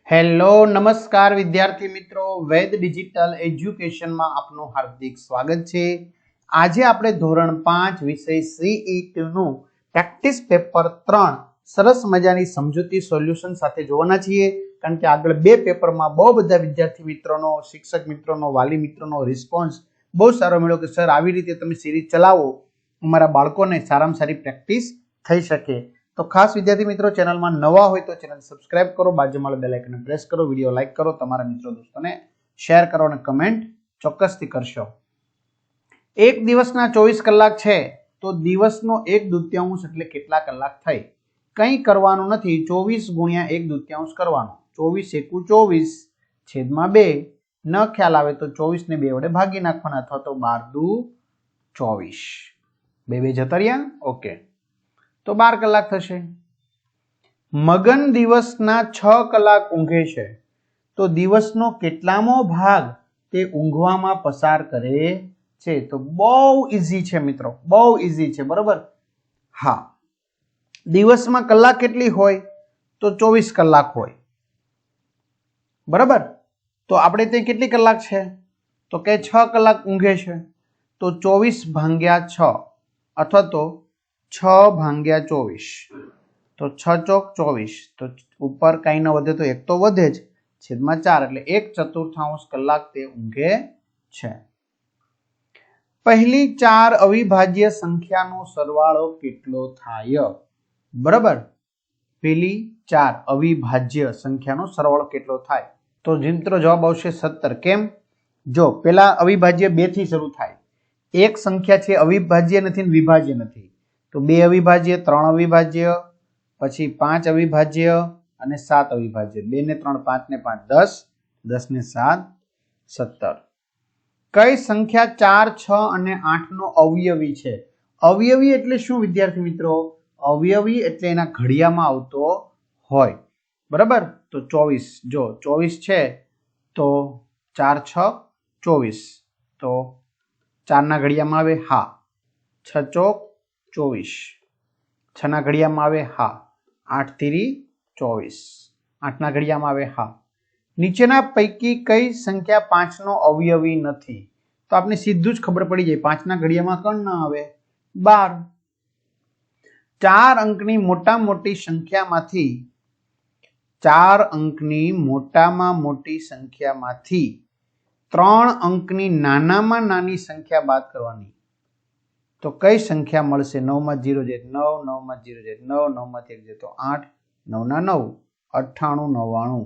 Hello નમસ્કાર વિદ્યાર્થી મિત્રો, વેદ ડિજિટલ એજ્યુકેશનમાં આપનું હાર્દિક સ્વાગત છે। આજે આપણે ધોરણ 5 વિષય CET નું પ્રેક્ટિસ પેપર 3 સરસ મજાની સમજૂતી સોલ્યુશન સાથે જોવાના છીએ। કારણ કે આગળ બે પેપરમાં બહુ બધા વિદ્યાર્થી મિત્રોનો, શિક્ષક મિત્રોનો, વાલી મિત્રોનો રિસ્પોન્સ બહુ સારો મળ્યો કે સર આવી રીતે તમે સિરીઝ ચલાવો, અમારા બાળકોને સારામાં સારી પ્રેક્ટિસ થઈ શકે। तो खास विद्यार्थी मित्रों चैनल में नवा हो तो चैनल सब्सक्राइब करो, बाजू में बेल आइकन प्रेस करो, वीडियो लाइक करो, तमारा मित्रों दोस्तों ने शेर करो और कमेंट ચોક્કસથી કરશો। एक દિવસના 24 કલાક છે તો દિવસનો 1/2 એટલે કેટલા કલાક થાય? કંઈ કરવાનું નથી, 24 ગુણ્યા 1/2 કરવાનું। 24 એકુ 24 છેદમાં 2, ન ખ્યાલ આવે તો 24 ને 2 વડે ભાગી નાખવાના, અથવા તો 12 દુ 24, 2 જતા રહ્યા। ઓકે, तो 12 કલાક થશે। મગન દિવસના 6 કલાક ઊંઘે છે તો દિવસનો કેટલામો ભાગ તે ઊંઘવામાં પસાર કરે છે? તો બહુ ઈઝી છે મિત્રો, બહુ ઈઝી છે, બરાબર। હા, દિવસમાં કલાક કેટલી હોય? તો 24 કલાક હોય, બરાબર। તો આપણે ત્યાં કેટલી કલાક છે? તો કે 6 કલાક ઊંઘે છે, તો 24 ભાગ્યા 6 અથવા તો 6 ભાગ્યા 24, तो 6 ચોક 24, तो ऊपर कई न वधे तो एक तो वधे ज, छेदमां 4 એટલે 1/4 કલાક તે ઊંઘે છે। પહેલી 4 અવિભાજ્ય સંખ્યાનો સરવાળો કેટલો થાય? બરાબર, પહેલી 4 અવિભાજ્ય સંખ્યાનો સરવાળો કેટલો થાય? તો મિત્રો જવાબ આવશે 17। કેમ? જો પેલા અવિભાજ્ય 2 થી શરૂ થાય, એક સંખ્યા છે અવિભાજ્ય નથી ને વિભાજ્ય નથી, तो 2 अविभाज्य, 3 अविभाज्य, पछी 5 अविभाज्य અને 7 अविभाज्य। 2 ने 3 5 ने 5 10, 10 ने 7 17। कई संख्या 4 6 અને 8 નો અવયવી છે? અવયવી એટલે શું વિદ્યાર્થી મિત્રો? અવયવી એટલે એના ઘડિયામાં આવતો હોય, બરાબર। તો 24, જો 24 છે તો 4 6 24, તો 4 ના ઘડિયામાં આવે હા, 6 ચોક 24, 6 ના ઘડિયામાં આવે હા, 8 તીરી 24, 8 ના ઘડિયામાં આવે હા। નીચેના પૈકી કઈ સંખ્યા 5 નો અવયવી નથી? તો આપણે સીધું જ ખબર પડી જાય, 5 ના ઘડિયામાં કોણ ના આવે? 12। 4 અંકની મોટા મોટી સંખ્યામાંથી 4 અંકની મોટામાં મોટી સંખ્યામાંથી 3 અંકની નાનામાં નાની સંખ્યા બાદ કરવાની, तो कई संख्या મળશે? 9 માં 0 જાય 9, 9 માં 0 જાય 9, 9 માંથી 1 જાય तो 8, 9 ના 9, 98 99,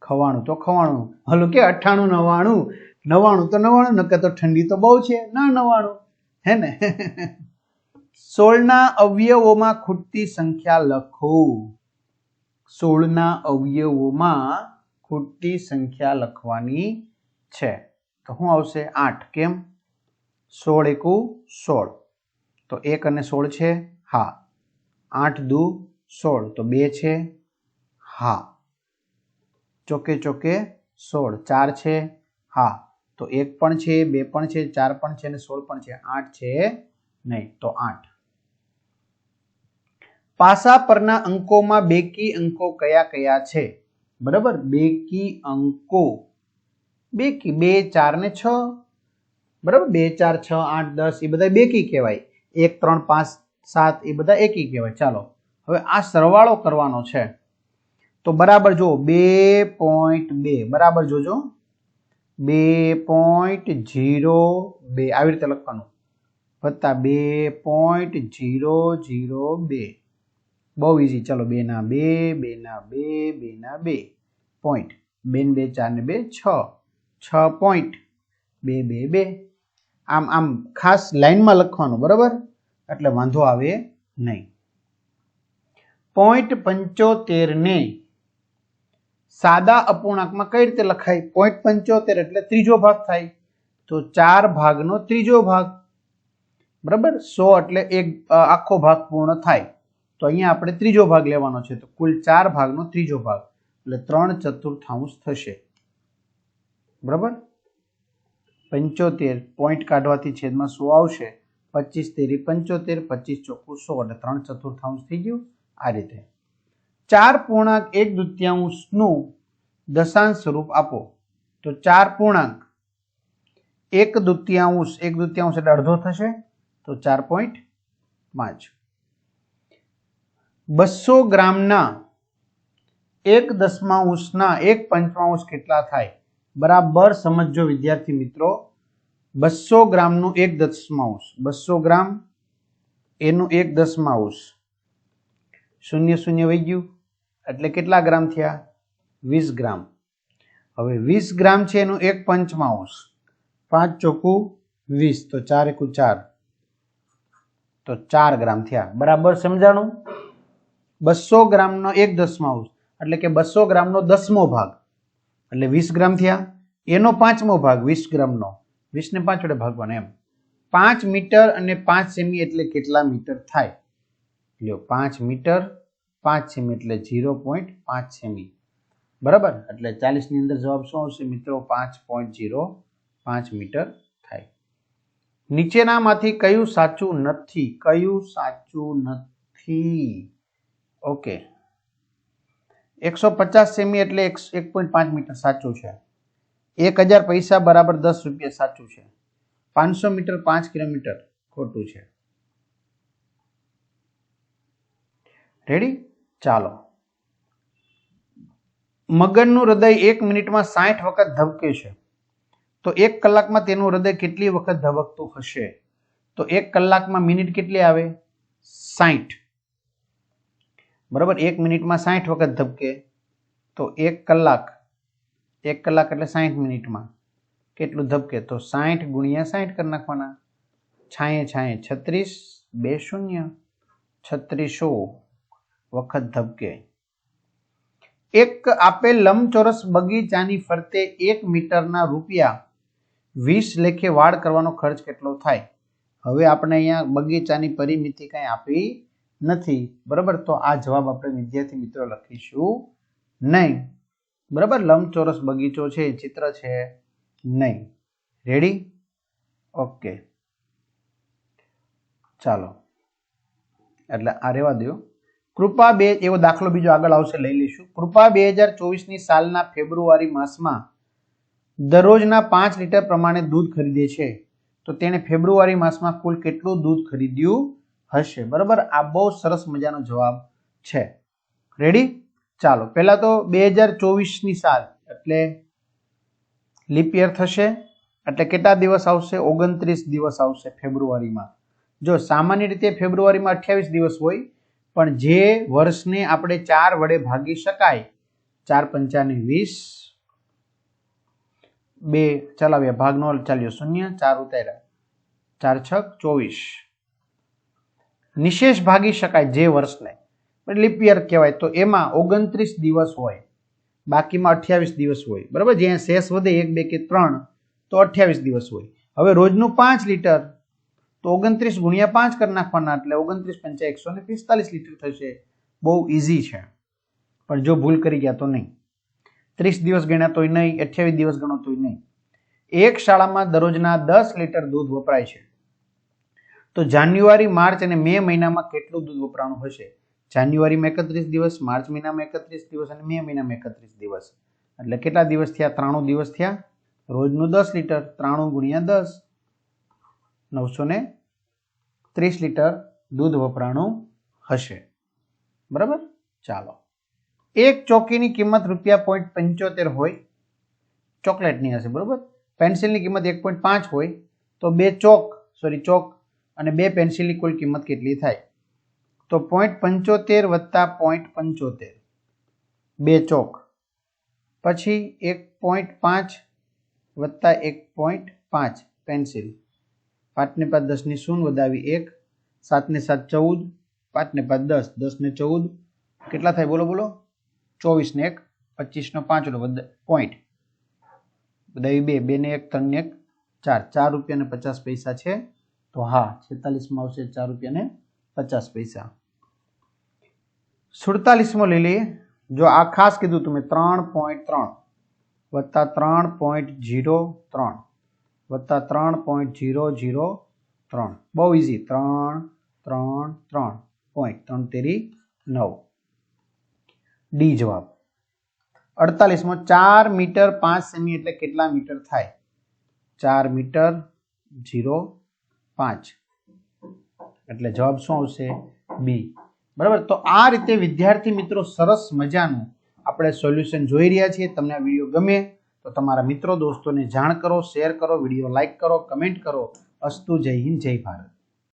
ખવાણું તો ખવાણું, હલો કે 98 99, 99 તો 99, નકર તો ઠંડી તો બહુ છે ના 99, હે ને। 16 ના અવયવોમાં ખૂટતી સંખ્યા લખો। 16 ના અવયવોમાં ખૂટતી સંખ્યા લખવાની છે, તો શું આવશે? 8। કેમ? 16 એકુ 16, तो 1 અને 16 છે હા, 8 દુ 16, तो 2 છે હા, ચોકે ચોકે 16, 4 છે હા, तो 1 પણ છે, 2 પણ છે, 4 પણ છે અને 16 પણ છે, 8 છે નહીં, તો 8। પાસા પરના અંકોમાં બેકી અંકો કયા કયા છે? બરાબર, બેકી અંકો, બેકી 2 4 ને 6, बराबर। 2 4 6 8 10 ये बधा बेकी कहेवाय, 1 3 5 7 ये बधा एकी कहेवाय। चालो हवे आ सरवाळो करवानो छे, तो बराबर जो 2.2 बराबर जोजो 2.02 આવી રીતે લખવાનું, વત્તા 2.002, બહુ ઈઝી। ચલો 2 ના 2, 2 ના 2, 2 ના 2 પોઈન્ટ, 2 ને 2 4 ને 2 6, 6 પોઈન્ટ 2 2 2, આમ આમ ખાસ લાઈનમાં લખવાનું, બરાબર, એટલે વાંધો આવે નહીં। 0.75 ને સાદા અપૂર્ણાંકમાં કઈ રીતે લખાય? 0.75 એટલે ત્રીજો ભાગ થાય, તો 4 ભાગનો ત્રીજો ભાગ, બરાબર। 100 એટલે એક આખો ભાગ પૂર્ણ થાય, તો અહીંયા આપણે ત્રીજો ભાગ લેવાનો છે, તો કુલ 4 ભાગનો ત્રીજો ભાગ એટલે 3/4 થશે, બરાબર। 75 પોઈન્ટ કાઢવાથી છેદમાં 100 આવશે, 25 તેરી 75, 25 ચોખ્ખું 100 એટલે 3/4 થઈ ગયું। આ રીતે 4.1/2 નું દશાંશ સ્વરૂપ આપો તો 4 પૂર્ણાંક 1/2 એટલે અડધો થશે તો 4.5 200 ગ્રામના 1/10 1/5 કેટલા થાય બરાબર સમજો વિદ્યાર્થી મિત્રો 200 ગ્રામનું 1/10 200 ગ્રામ એનું 1/10 શૂન્ય શૂન્ય વહી ગયું એટલે કેટલા ગ્રામ થયા 20 ગ્રામ હવે 20 ગ્રામ છે એનું 1/5 5 ચોકું 20 તો 4 એકુ 4 તો 4 ગ્રામ થયા બરાબર સમજાણું 200 ગ્રામનો 1/10 એટલે કે 200 ગ્રામનો 10મો ભાગ એટલે 20 ગ્રામ થયા એનો 5મો ભાગ 20 ગ્રામનો 20 ને 5 વડે ભાગવાનો એમ 5 મીટર અને 5 સેમી એટલે કેટલા મીટર થાય લ્યો 5 મીટર 5 સેમી એટલે 0.5 સેમી બરાબર એટલે 40 ની અંદર જવાબ શું આવશે મિત્રો 5.05 મીટર થાય નીચેનામાંથી કયું સાચું નથી ઓકે 150 સેમી એટલે 1.5 મીટર સાચું છે 1000 પૈસા બરાબર 10 રૂપિયા સાચું છે 500 મીટર 5 કિલોમીટર ખોટું છે રેડી ચાલો મગરનું હૃદય 1 મિનિટમાં 60 વખત ધબકે છે તો 1 કલાકમાં તેનું હૃદય કેટલી વખત ધબકતું હશે તો 1 કલાકમાં મિનિટ કેટલી આવે 60 બરાબર 1 મિનિટમાં 60 વખત ધબકે તો 1 કલાક એટલે 60 મિનિટમાં કેટલું ધબકે તો 60 ગુણ્યા 60 કરી નાખવાના છાંયે 36 2 શૂન્ય 3600 વખત ધબકે એક આપેલ લંબચોરસ બગીચાની ફરતે 1 મીટરના ₹20 લેખે વાડ કરવાનો ખર્ચ કેટલો થાય હવે આપણે અહીંયા બગીચાની પરિમિતિ કઈ આપી નથી બરાબર તો આ જવાબ આપણે વિદ્યાર્થી મિત્રો લખીશું નહીં બરાબર લંબચોરસ બગીચો છે ચિત્ર છે નહીં રેડી ઓકે ચાલો એટલે આ રહેવા દો કૃપા એવો દાખલો બીજો આગળ આવશે લઈ લઈશું કૃપા 2024ની સાલના ફેબ્રુઆરી માસમાં દરરોજના 5 લીટર પ્રમાણે દૂધ ખરીદે છે તો તેણે ફેબ્રુઆરી માસમાં કુલ કેટલું દૂધ ખરીદ્યું હશે બરાબર આ બહુ સરસ મજાનો જવાબ છે રેડી ચાલો પહેલા તો 2024ની સાલ એટલે લીપ યર થશે એટલે કેટલા દિવસ આવશે 29 દિવસ આવશે ફેબ્રુઆરીમાં જો સામાન્ય રીતે ફેબ્રુઆરીમાં 28 દિવસ હોય પણ જે વર્ષને આપણે 4 વડે ભાગી શકાય 4 પંચાને 20 2 ચલાવ્યા ભાગ નો ચાલ્યો 0 4 ઉતાર્યા 4 છક 24 નિશેષ ભાગી શકાય જે વર્ષને લીપ યર કહેવાય તો એમાં 29 દિવસ હોય બાકીમાં 28 દિવસ હોય બરાબર જ્યાં શેષ વધે 1 2 કે 3 તો 28 દિવસ હોય હવે રોજનું 5 લીટર તો 29 ગુણ્યા 5 કરી નાખવાના એટલે 29 પંચા 145 લીટર થશે બહુ ઈઝી છે પણ જો ભૂલ કરી ગયા તો નહીં 30 દિવસ ગણ્યા તોય નહીં 28 દિવસ ગણો તોય નહીં એક શાળામાં દરરોજના 10 લીટર દૂધ વપરાય છે તો જાન્યુઆરી માર્ચ અને મે મહિનામાં કેટલું દૂધ વપરાણું હશે જાન્યુઆરીમાં 31 દિવસ માર્ચ મહિનામાં 31 દિવસ અને મે મહિનામાં 31 દિવસ એટલે કેટલા દિવસ થયા 93 દિવસ થયા રોજનું 10 લીટર 93 ગુણ્યા 10 930 લીટર દૂધ વપરાણું હશે બરાબર ચાલો એક ચોકીની કિંમત ₹0.75 હોય ચોકલેટની હશે બરાબર પેન્સિલની કિંમત 1.5 હોય તો ચોક અને 2 પેન્સિલની કુલ કિંમત કેટલી થાય તો 0.75 વત્તા 0.75 2 ચોક પછી 1.5 વત્તા 1.5 પેન્સિલ 5 ને 5 10 ની શૂન્ય વધાવી 1 7 ને 7 14 5 ને 5 10 10 ને 14 કેટલા થાય બોલો 24 ને 1 25 નો 5 પોઈન્ટ વધાવી 2 2 ને 1 3 ને 1 4 રૂપિયા ને 50 પૈસા છે તો હા 46 માં આવશે 4 રૂપિયા ને 50 પૈસા 47 લઈ લઈએ જો આ ખાસ કીધું તમે 3.3 વત્તા 3.03 વત્તા 3.003 બહુ ઈઝી 3 3 3 પોઈન્ટ 3 તેરી 9 ડી જવાબ 48મો 4 મીટર 5 સેમી એટલે કેટલા મીટર થાય? 4 મીટર 0.5 એટલે જવાબ શું આવશે? બી. બરાબર. તો આ રીતે વિદ્યાર્થી મિત્રો સરસ મજાનું આપણે સોલ્યુશન જોઈ રહ્યા છીએ. તમને આ વિડીયો ગમે તો તમારા મિત્રો દોસ્તોને જાણ કરો, શેર કરો, વિડીયો લાઈક કરો, કમેન્ટ કરો. અસ્તુ. જય હિન્દ, જય ભારત.